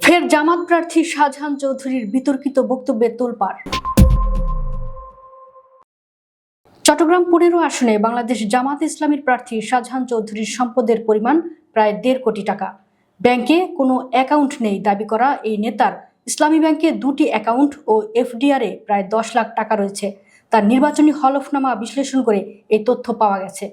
ফের জামাত প্রার্থী শাহজাহান চৌধুরীর বিতর্কিত বক্তব্যে তোলপাড়। চট্টগ্রাম ১৫ আসনে বাংলাদেশ জামাত ইসলামীর প্রার্থী শাহজাহান চৌধুরীর সম্পদের পরিমাণ প্রায় ১.৫ কোটি টাকা। ব্যাংকে কোনো অ্যাকাউন্ট নেই দাবি করা এই নেতার ইসলামী ব্যাংকে ২টি অ্যাকাউন্ট ও এফডিআরে প্রায় ১০ লাখ টাকা রয়েছে। তার নির্বাচনী হলফনামা বিশ্লেষণ করে এই তথ্য পাওয়া গেছে।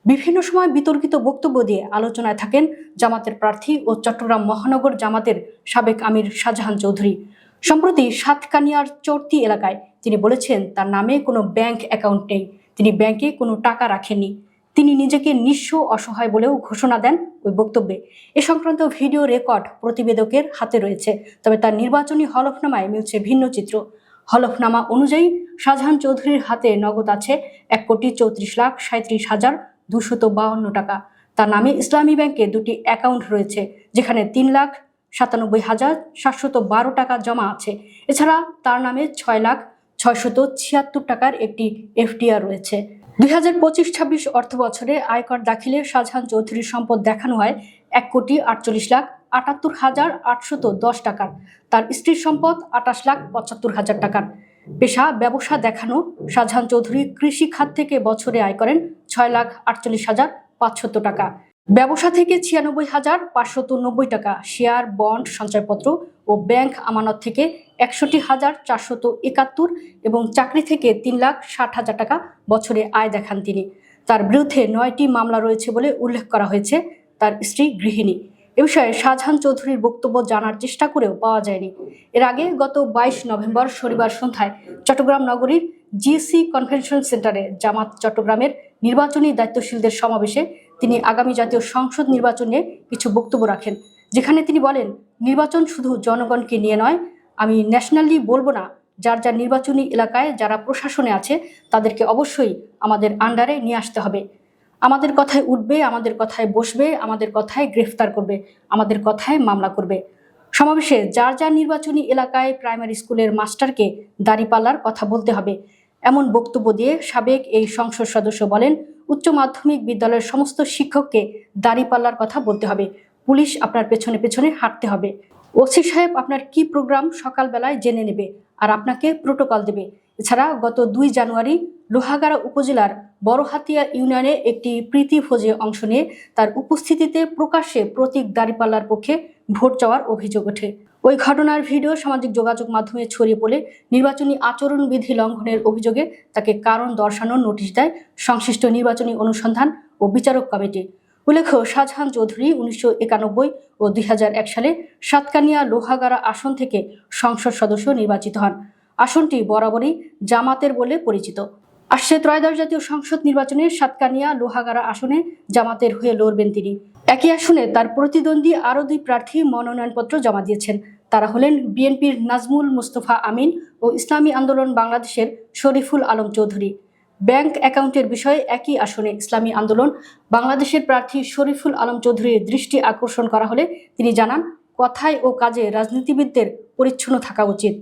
বিভিন্ন সময় বিতর্কিত বক্তব্য দিয়ে আলোচনায় থাকেন জামাতের প্রার্থী ও চট্টগ্রাম মহানগর জামাতের সাবেক আমির শাহজাহান চৌধুরী। সম্প্রতি সাতকানিয়ার চরতি এলাকায় তিনি বলেছেন তার নামে কোনো ব্যাংক অ্যাকাউন্ট নেই, তিনি ব্যাংকে কোনো টাকা রাখেননি। তিনি নিজেকে নিঃস্ব অসহায় বলেও ঘোষণা দেন ওই বক্তব্যে। এ সংক্রান্ত ভিডিও রেকর্ড প্রতিবেদকের হাতে রয়েছে, তবে তার নির্বাচনী হলফনামায় মিলছে ভিন্ন চিত্র। হলফনামা অনুযায়ী শাহজাহান চৌধুরীর হাতে নগদ আছে ১,৩৪,37,২৫২ টাকা। তার নামে ইসলামী ব্যাংকে ২টি অ্যাকাউন্ট রয়েছে, যেখানে ৩,৯৭,৭১২ টাকা জমা আছে। এছাড়া তার নামে ৬,৬৭,৭৬ টাকার একটি এফডিআর রয়েছে। ২০২৫-২৬ অর্থ বছরে আয়কর দাখিলে শাহজাহান চৌধুরীর সম্পদ দেখানো হয় ১,৪৮,৭৮,৮১০ টাকার। তার স্ত্রীর সম্পদ ২৮,৭৫,০০০ টাকার। পেশা ব্যবসা দেখানো শাহজাহান চৌধুরী কৃষি খাত থেকে বছরে আয় করেন ৬,৪৮,৫০০ টাকা। ব্যবসা থেকে ৯৬,৫৯০ টাকা, শেয়ার, বন্ড, সঞ্চয়পত্র ও ব্যাংক আমানত থেকে ৬১,৪৭১ এবং চাকরি থেকে ৩,৬০,০০০ টাকা বছরে আয় দেখান তিনি। তার বিরুদ্ধে ৯টি মামলা রয়েছে বলে উল্লেখ করা হয়েছে। তার স্ত্রী গৃহিণী। এ বিষয়ে শাহজাহান চৌধুরীর বক্তব্য জানার চেষ্টা করেও পাওয়া যায়নি। এর আগে গত ২২ নভেম্বর শনিবার সন্ধ্যায় চট্টগ্রাম নগরীর জিসি কনভেনশন সেন্টারে জামাত চট্টগ্রামের নির্বাচনী দায়িত্বশীলদের সমাবেশে তিনি আগামী জাতীয় সংসদ নির্বাচন নিয়ে কিছু বক্তব্য রাখেন, যেখানে তিনি বলেন, নির্বাচন শুধু জনগণকে নিয়ে নয়, আমি ন্যাশনালি বলবো না, যার যার নির্বাচনী এলাকায় যারা প্রশাসনে আছে তাদেরকে অবশ্যই আমাদের আন্ডারে নিয়ে আসতে হবে। আমাদের কথায় উঠবে, আমাদের কথায় বসবে, আমাদের কথায় গ্রেফতার করবে, আমাদের কথায় মামলা করবে। সমাবেশে যার যার নির্বাচনী এলাকায় প্রাইমারি স্কুলের মাস্টারকে দাঁড়িপাল্লার কথা বলতে হবে, এমন বক্তব্য দিয়ে সাবেক এই সংসদ সদস্য বলেন, উচ্চ মাধ্যমিক বিদ্যালয়ের সমস্ত শিক্ষককে দাঁড়িপাল্লার কথা বলতে হবে, পুলিশ আপনার পেছনে পেছনে হাঁটতে হবে, ওসি সাহেব আপনার কি প্রোগ্রাম সকালবেলায় জেনে নেবে আর আপনাকে প্রোটোকল দেবে। এছাড়া গত ২ জানুয়ারি লোহাগাড়া উপজেলার বড়হাতিয়া ইউনিয়নে একটি প্রীতি ভোজে অংশ নিয়ে তার উপস্থিতিতে প্রকাশ্যে প্রতীক দাঁড়িপাল্লার পক্ষে ভোট চাওয়ার অভিযোগ ওঠে। ওই ঘটনার ভিডিও সামাজিক যোগাযোগ মাধ্যমে ছড়িয়ে পড়লে নির্বাচনী আচরণবিধি লঙ্ঘনের অভিযোগে তাকে কারণ দর্শানোর নোটিশ দেয় সংশ্লিষ্ট নির্বাচনী অনুসন্ধান ও বিচারক কমিটি। উল্লেখ্য, শাহজাহান চৌধুরী ১৯৯১ ও ২০০১ সালে সাতকানিয়া লোহাগাড়া আসন থেকে সংসদ সদস্য নির্বাচিত হন। আসনটি বরাবরই জামাতের বলে পরিচিত। আসছে ত্রয়োদশ জাতীয় সংসদ নির্বাচনে সাতকানিয়া লোহাগাড়া আসনে জামাতের হয়ে লড়বেন তিনি। একই আসনে তার প্রতিদ্বন্দ্বী আরও ২ প্রার্থী মনোনয়নপত্র জমা দিয়েছেন। তারা হলেন বিএনপির নাজমুল মুস্তফা আমিন ও ইসলামী আন্দোলন বাংলাদেশের শরীফুল আলম চৌধুরী। ব্যাংক অ্যাকাউন্টের বিষয়ে একই আসনে ইসলামী আন্দোলন বাংলাদেশের প্রার্থী শরীফুল আলম চৌধুরীর দৃষ্টি আকর্ষণ করা হলে তিনি জানান, কথায় ও কাজে রাজনীতিবিদদের পরিচ্ছন্ন থাকা উচিত।